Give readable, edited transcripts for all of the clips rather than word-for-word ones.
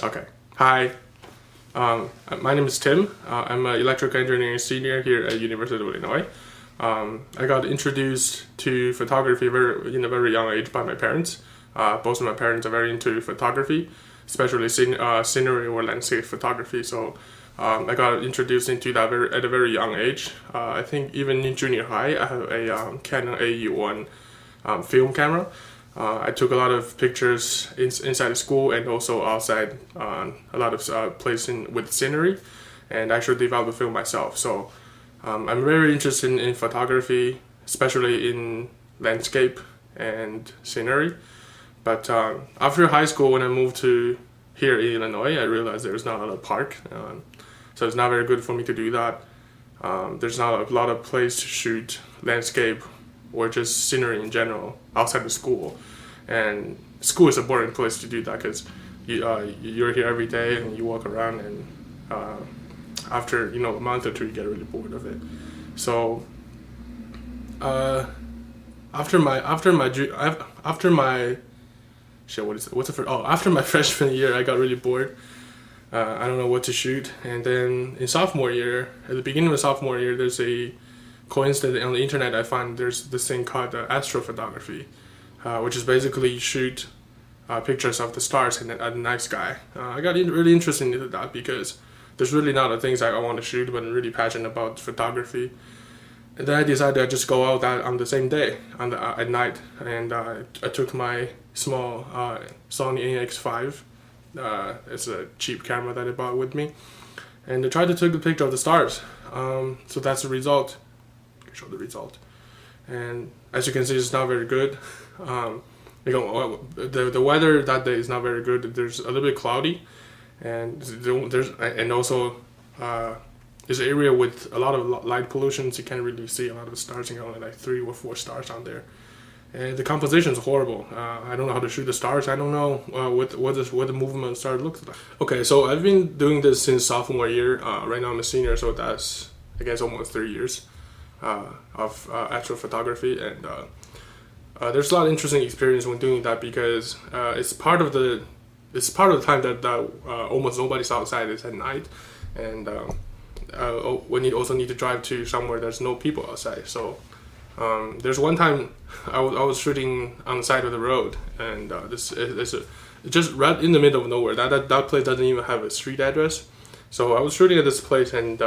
Okay. Hi. My name is Tim. I'm an electrical engineering senior here at University of Illinois. I got introduced to photography in a very young age by my parents. Both of my parents are very into photography, especially scenery or landscape photography. So I got introduced into that at a very young age. I think even in junior high, I have a Canon AE1 film camera. I took a lot of pictures inside the school and also outside, a lot of places with scenery, and actually developed a film myself. So I'm very interested in photography, especially in landscape and scenery. But after high school, when I moved to here in Illinois, I realized there's not a lot of park, so it's not very good for me to do that. There's not a lot of place to shoot landscape or just scenery in general outside the school, and school is a boring place to do that because you're here every day and you walk around, and after a month or two you get really bored of it. So after my after my freshman year, I got really bored. I don't know what to shoot, and then in sophomore year, at the beginning of sophomore year, there's a coincidence on the internet. I find there's this thing called astrophotography, which is basically you shoot pictures of the stars and the night sky. I got really interested into that because there's really not the things I want to shoot, but I'm really passionate about photography. And then I decided I'd just go out on the same day at night, and I took my small Sony NX5. It's a cheap camera that I bought with me, and I tried to take a picture of the stars. So that's the result. Show the result, and as you can see, it's not very good. The weather that day is not very good. There's a little bit cloudy, and also there's an area with a lot of light pollution, so you can't really see a lot of the stars. You can only like 3 or 4 stars on there, and the composition is horrible. I don't know how to shoot the stars. I don't know what the movement of the stars looks like. Okay, so I've been doing this since sophomore year. Right now I'm a senior, so that's I guess almost 3 years of astrophotography, and there's a lot of interesting experience when doing that because it's part of the time that almost nobody's outside. It's at night, and when you also need to drive to somewhere there's no people outside. So there's one time I was shooting on the side of the road, and this is just right in the middle of nowhere. That place doesn't even have a street address. So I was shooting at this place, and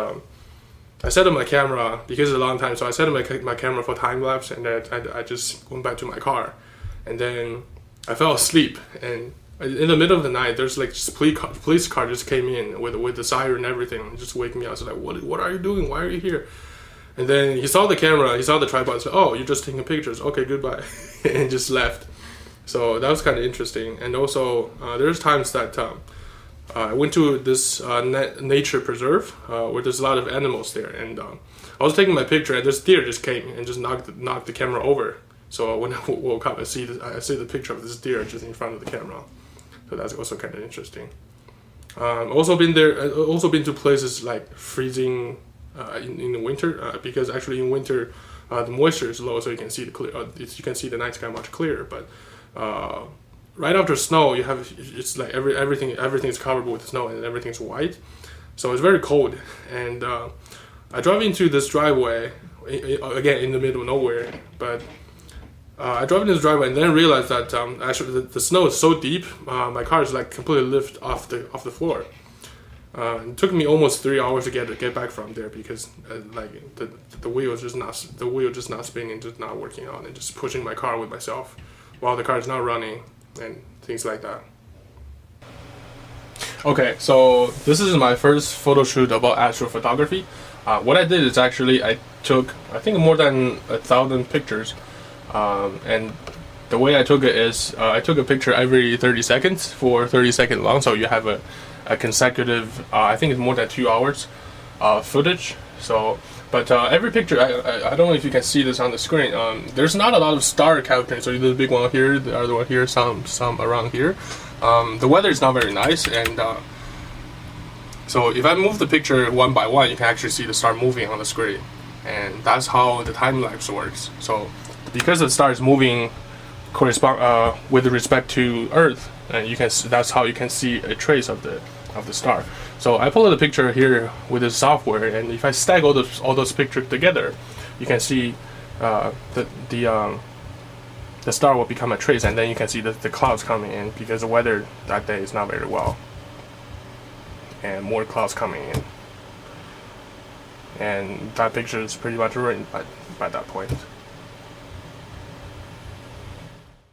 I set up my camera because it's a long time. So I set up my camera for time lapse, and then I just went back to my car, and then I fell asleep. And in the middle of the night, there's like just police car just came in with the siren and everything, and just wake me up. So like, what are you doing? Why are you here? And then he saw the camera, he saw the tripod, and said, "Oh, you're just taking pictures. Okay, goodbye," and just left. So that was kind of interesting. And also, there's times that I went to this nature preserve where there's a lot of animals there, and I was taking my picture, and this deer just came and just knocked the camera over. So when I woke up, I see the picture of this deer just in front of the camera. So that's also kind of interesting. Also been to places like freezing in the winter because actually in winter the moisture is low, so you can see the night sky much clearer. But right after snow, it's like everything's covered with snow and everything's white, so it's very cold. And I drive into this driveway again in the middle of nowhere, but I drove into this driveway and then realized that actually the snow is so deep, my car is like completely lifted off the floor. It took me almost 3 hours to get back from there because like the wheel just not spinning, just not working out, and just pushing my car with myself while the car is not running and things like that. Okay, so this is my first photo shoot about astrophotography. What I did is actually I took I think more than 1,000 pictures, and the way I took it is I took a picture every 30 seconds for 30 seconds long, so you have a consecutive I think it's more than 2 hours footage. So but every picture, I don't know if you can see this on the screen. There's not a lot of star capturing. So there's a big one here, the other one here, some around here. The weather is not very nice, and so if I move the picture one by one, you can actually see the star moving on the screen, and that's how the time lapse works. So because the star is moving with respect to Earth, and that's how you can see a trace of the star. So I pulled a picture here with this software, and if I stack all those pictures together, you can see the star will become a trace, and then you can see the clouds coming in because the weather that day is not very well, and more clouds coming in, and that picture is pretty much ruined by that point.